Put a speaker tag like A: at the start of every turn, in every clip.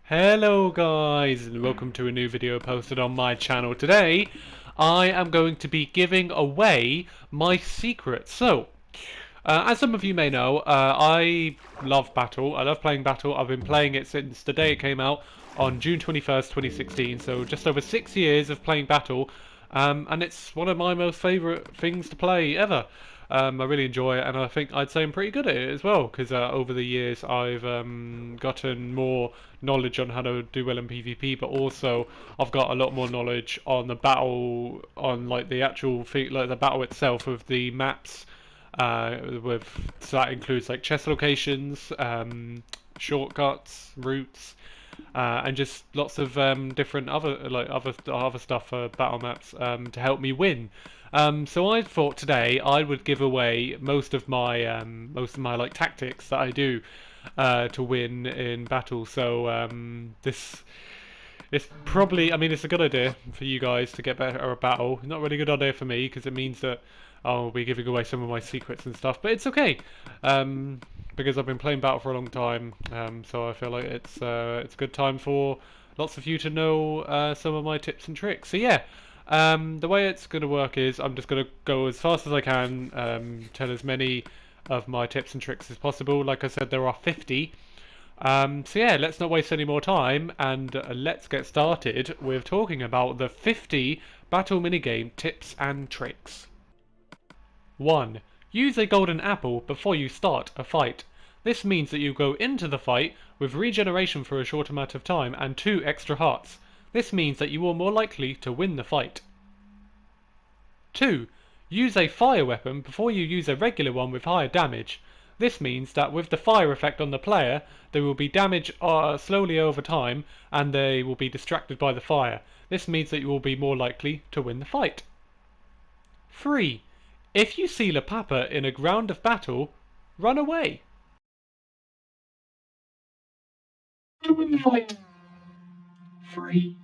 A: Hello guys, and welcome to a new video posted on my channel. Today I am going to be giving away my secret. As some of you may know, I love Battle. I love playing Battle. I've been playing it since the day it came out on June 21st, 2016. So just over 6 years of playing Battle, and it's one of my most favourite things to play ever. I really enjoy it, and I think I'd say I'm pretty good at it as well, because over the years I've gotten more knowledge on how to do well in PvP, but also I've got a lot more knowledge on the battle, on like the actual like the battle itself with the maps. So that includes like chest locations, shortcuts, routes, and just lots of different other stuff for battle maps to help me win. So I thought today I would give away most of my like tactics that I do to win in battle. This it's probably, I mean, it's a good idea for you guys to get better at battle. Not really a good idea for me because it means that I'll be giving away some of my secrets and stuff. But it's okay because I've been playing battle for a long time. So I feel like it's a good time for lots of you to know some of my tips and tricks. So yeah. The way it's going to work is I'm just going to go as fast as I can, tell as many of my tips and tricks as possible. Like I said, there are 50. So yeah, let's not waste any more time and let's get started with talking about the 50 battle minigame tips and tricks. 1. Use a golden apple before you start a fight. This means that you go into the fight with regeneration for a short amount of time and 2 extra hearts. This means that you are more likely to win the fight. 2. Use a fire weapon before you use a regular one with higher damage. This means that with the fire effect on the player, they will be damaged slowly over time and they will be distracted by the fire. This means that you will be more likely to win the fight. 3. If you see Lapapa in a ground of battle, run away.
B: To win the fight. 3.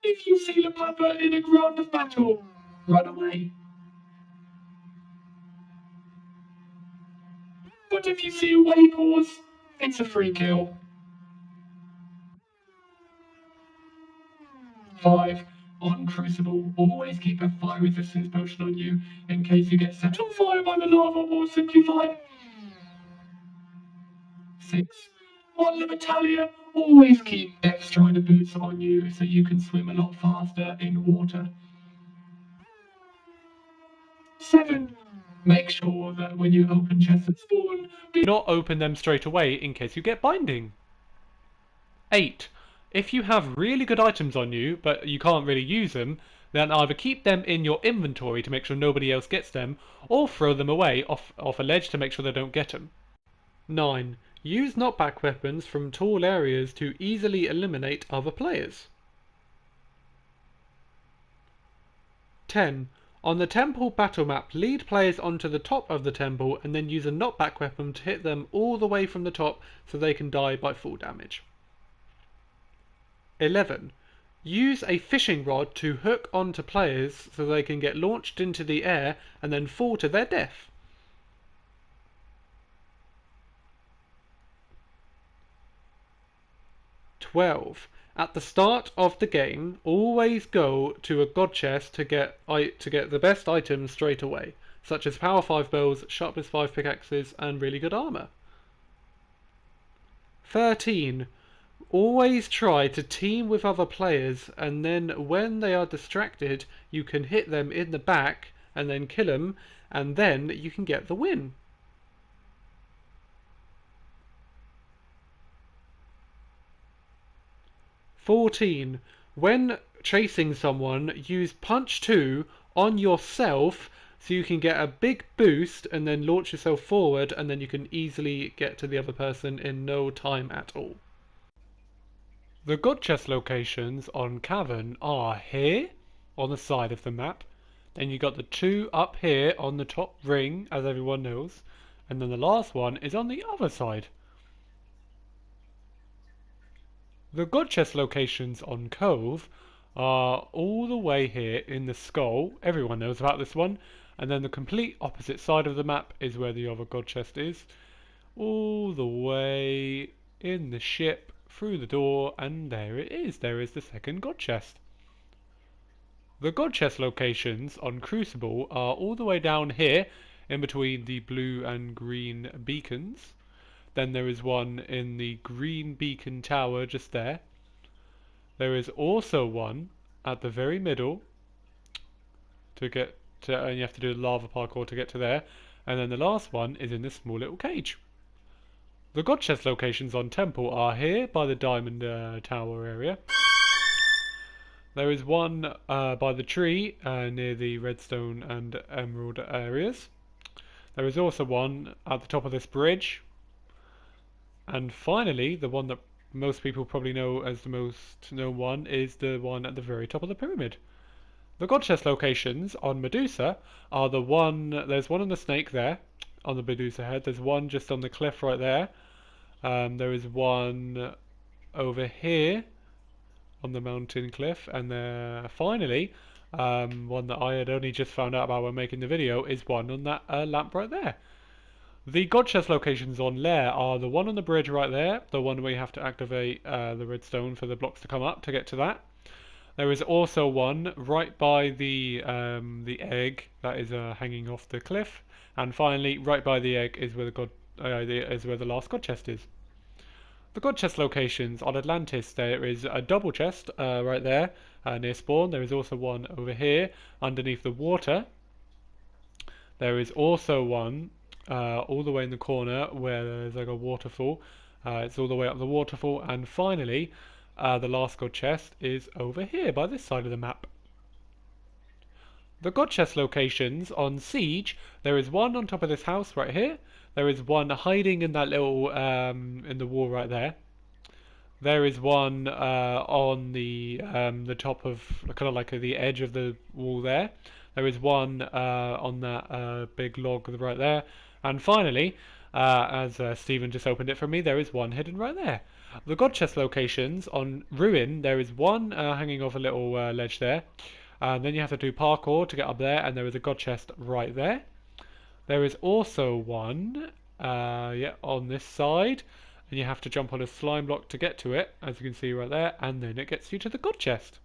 B: If you see Lapapa in a ground of battle, run away. But if you see a Waypause, it's a free kill. 5. On Crucible, always keep a fire resistance potion on you in case you get set on fire by the lava or simplified. 6. On Limitalia, always keep Death Strider boots on you so you can swim a lot faster in water. 7. Make sure that when you open chests at spawn,
A: Do not open them straight away in case you get binding. 8. If you have really good items on you, but you can't really use them, then either keep them in your inventory to make sure nobody else gets them, or throw them away off a ledge to make sure they don't get them. 9. Use knockback weapons from tall areas to easily eliminate other players. 10. On the temple battle map, lead players onto the top of the temple and then use a knockback weapon to hit them all the way from the top so they can die by full damage. 11. Use a fishing rod to hook onto players so they can get launched into the air and then fall to their death. 12. At the start of the game, always go to a god chest to get the best items straight away, such as power 5 bows, sharpness 5 pickaxes, and really good armor. 13. Always try to team with other players, and then when they are distracted, you can hit them in the back and then kill them, and then you can get the win. 14. When chasing someone, use punch 2 on yourself so you can get a big boost and then launch yourself forward, and then you can easily get to the other person in no time at all. The god chest locations on Cavern are here on the side of the map. Then you got the 2 up here on the top ring, as everyone knows, and then the last one is on the other side. The god chest locations on Cove are all the way here in the skull. Everyone knows about this one. And then the complete opposite side of the map is where the other god chest is. All the way in the ship through the door, and there it is. There is the second god chest. The god chest locations on Crucible are all the way down here, in between the blue and green beacons. Then there is one in the green beacon tower just there. There is also one at the very middle to get to, and you have to do lava parkour to get to there. And then the last one is in this small little cage. The god chest locations on Temple are here by the diamond tower area. There is one by the tree near the redstone and emerald areas. There is also one at the top of this bridge. And finally, the one that most people probably know as the most known one is the one at the very top of the pyramid. The god chest locations on Medusa are the one, there's one on the snake there, on the Medusa head. There's one just on the cliff right there. There is one over here on the mountain cliff, and finally, one that I had only just found out about when making the video is one on that lamp right there. The god chest locations on Lair are the one on the bridge right there, the one where you have to activate the redstone for the blocks to come up to get to that. There is also one right by the egg that is hanging off the cliff, and finally, right by the egg is where the last god chest is. The god chest locations on Atlantis, there is a double chest right there near spawn. There is also one over here underneath the water. There is also one all the way in the corner where there's like a waterfall. It's all the way up the waterfall, and finally the last god chest is over here by this side of the map. The god chest locations on Siege, there is one on top of this house right here. There is one hiding in that little in the wall right there. There is one on the top of kind of like the edge of the wall there. There is one on that big log right there. And finally, as Stephen just opened it for me, there is one hidden right there. The god chest locations on Ruin, there is one hanging off a little ledge there. And then you have to do parkour to get up there, and there is a god chest right there. There is also one on this side, and you have to jump on a slime block to get to it, as you can see right there, and then it gets you to the god chest.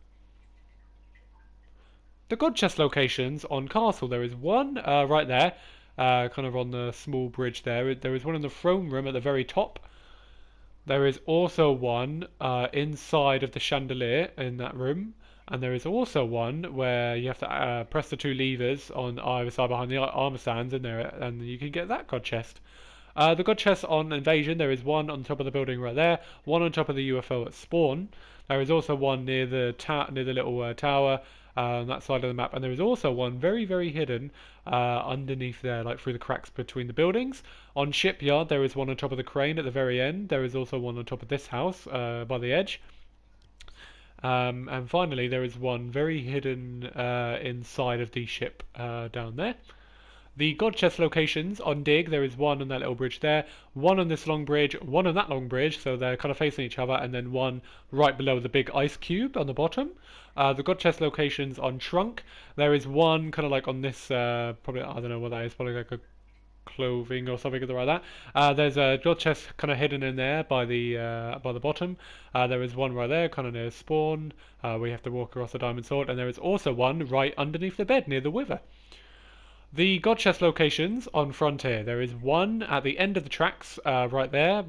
A: The god chest locations on Castle, there is one right there, kind of on the small bridge there. There is one in the throne room at the very top. There is also one inside of the chandelier in that room. And there is also one where you have to press the two levers on either side behind the armor stands in there, and you can get that god chest. The god chest on Invasion, there is one on top of the building right there, one on top of the UFO at spawn. There is also one near the little tower on that side of the map, and there is also one very, very hidden underneath there, like through the cracks between the buildings. On Shipyard, there is one on top of the crane at the very end. There is also one on top of this house by the edge. And finally, there is one very hidden inside of the ship down there. The god chest locations on Dig, there is one on that little bridge there, one on this long bridge, one on that long bridge, so they're kind of facing each other, and then one right below the big ice cube on the bottom. The god chest locations on Trunk, there is one kind of like on this, probably, I don't know what that is, probably like a clothing or something like that. There's a god chest kind of hidden in there by the bottom. There is one right there, kind of near spawn. We have to walk across the diamond sword, and there is also one right underneath the bed near the wither. The god chest locations on Frontier. There is one at the end of the tracks, right there,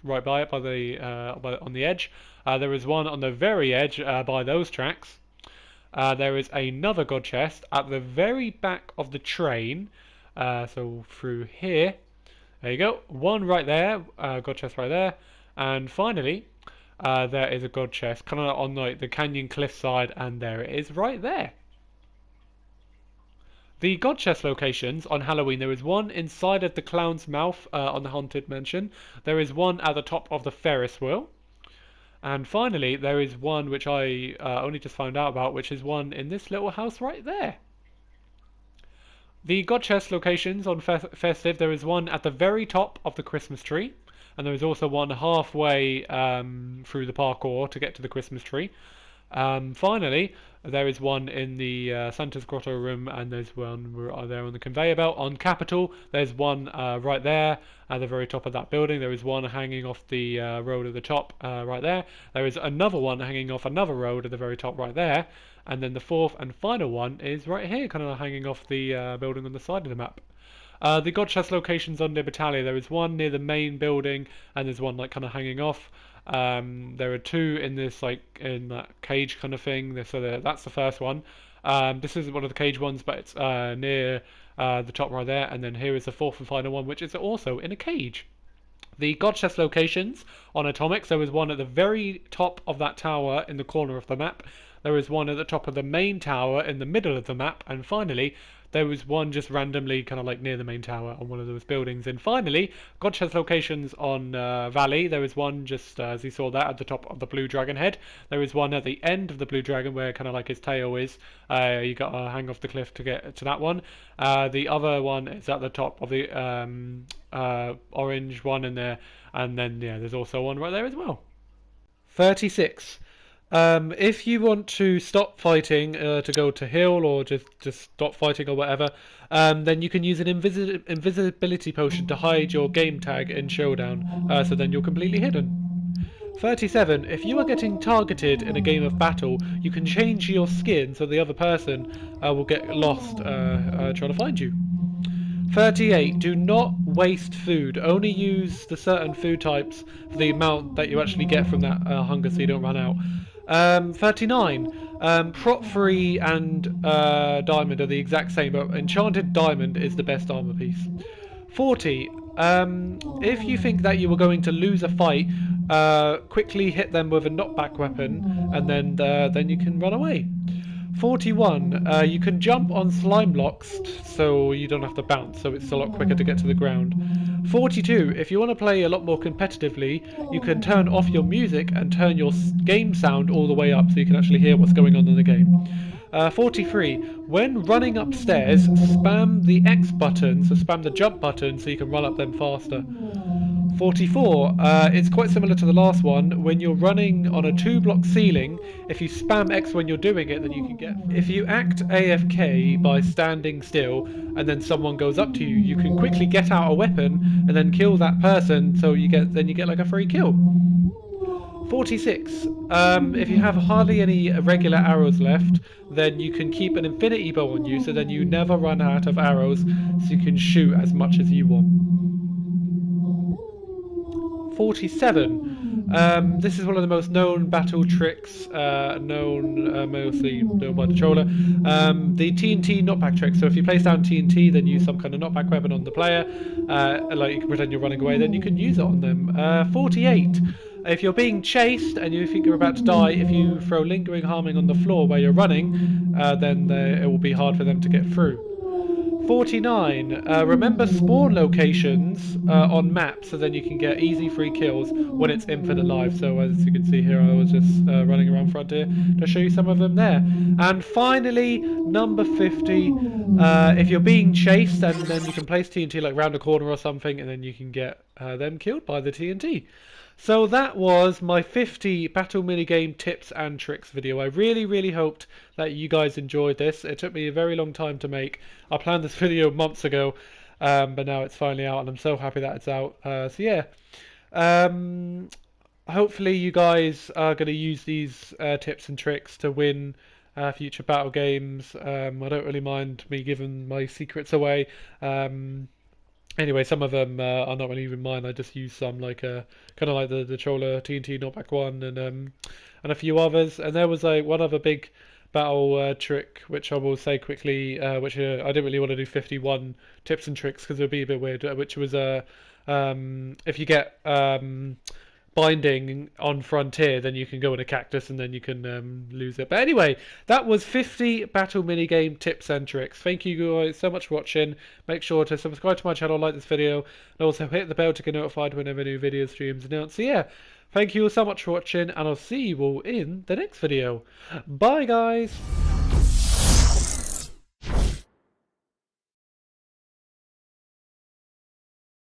A: right by it, on the edge. There is one on the very edge by those tracks. There is another god chest at the very back of the train. So through here, there you go, one right there, god chest right there, and finally there is a god chest kind of on like the canyon cliff side, and there it is right there. The god chest locations on Halloween, there is one inside of the clown's mouth on the haunted mansion. There is one at the top of the Ferris wheel, and finally there is one which I only just found out about, which is one in this little house right there. The god chest locations on Festive, there is one at the very top of the Christmas tree, and there is also one halfway through the parkour to get to the Christmas tree. Finally, there is one in the Santa's Grotto room, and there's one there on the conveyor belt. On Capitol, there's one right there at the very top of that building. There is one hanging off the road at the top right there. There is another one hanging off another road at the very top right there. And then the fourth and final one is right here, kind of hanging off the building on the side of the map. The God Chest locations on Libertalia, there is one near the main building, and there's one like kind of hanging off. There are two in this in that cage kind of thing. So that's the first one. This isn't one of the cage ones, but it's near the top right there. And then here is the fourth and final one, which is also in a cage. The God Chest locations on Atomics, there is one at the very top of that tower in the corner of the map. There is one at the top of the main tower in the middle of the map, and finally there was one just randomly kind of like near the main tower on one of those buildings. And finally, God Chest locations on Valley. There is one just as you saw that at the top of the Blue Dragon head. There is one at the end of the Blue Dragon where kind of like his tail is. You got to hang off the cliff to get to that one. The other one is at the top of the orange one in there, and then yeah, there's also one right there as well. 36. If you want to stop fighting to go to heal or just stop fighting or whatever, then you can use an invisibility potion to hide your game tag in Showdown, so then you're completely hidden. 37. If you are getting targeted in a game of battle, you can change your skin so the other person will get lost trying to find you. 38. Do not waste food. Only use the certain food types for the amount that you actually get from that hunger so you don't run out. 39. Prot 3 and Diamond are the exact same, but Enchanted Diamond is the best armor piece. 40. If you think that you are going to lose a fight, quickly hit them with a knockback weapon, and then you can run away. 41. You can jump on slime blocks, so you don't have to bounce, so it's a lot quicker to get to the ground. 42. If you want to play a lot more competitively, you can turn off your music and turn your game sound all the way up so you can actually hear what's going on in the game. 43. When running upstairs, spam the X button, so spam the jump button so you can run up them faster. 44. It's quite similar to the last one. When you're running on a 2-block ceiling, if you spam X when you're doing it, then you can get... If you act AFK by standing still, and then someone goes up to you, you can quickly get out a weapon and then kill that person, so you get like a free kill. 46. If you have hardly any regular arrows left, then you can keep an infinity bow on you, so then you never run out of arrows, so you can shoot as much as you want. 47. This is one of the most known battle tricks, mostly known by the troller. The TNT knockback trick. So if you place down TNT, then use some kind of knockback weapon on the player, like you can pretend you're running away, then you can use it on them. 48. If you're being chased and you think you're about to die, if you throw lingering harming on the floor where you're running, then it will be hard for them to get through. 49. Remember spawn locations on maps, so then you can get easy free kills when it's infinite life. So as you can see here, I was just running around Frontier to show you some of them there. And finally, number 50. If you're being chased, and then you can place TNT like round a corner or something, and then you can get them killed by the TNT. So that was my 50 battle minigame tips and tricks video. I really hoped that you guys enjoyed this. It took me a very long time to make. I planned this video months ago, but now it's finally out and I'm so happy that it's out. So yeah, hopefully you guys are going to use these tips and tricks to win future battle games. I don't really mind me giving my secrets away. Anyway, some of them are not really even mine. I just use some, like kind of like the Troller TNT knockback one, and a few others. And there was one other big battle trick, which I will say quickly, which I didn't really want to do 51 tips and tricks because it would be a bit weird. Which was if you get binding on Frontier, then you can go in a cactus and then you can lose it. But anyway, that was 50 battle minigame tips and tricks. Thank you guys so much for watching. Make sure to subscribe to my channel, like this video, and also hit the bell to get notified whenever new video streams announced. So yeah, thank you all so much for watching, and I'll see you all in the next video. Bye guys!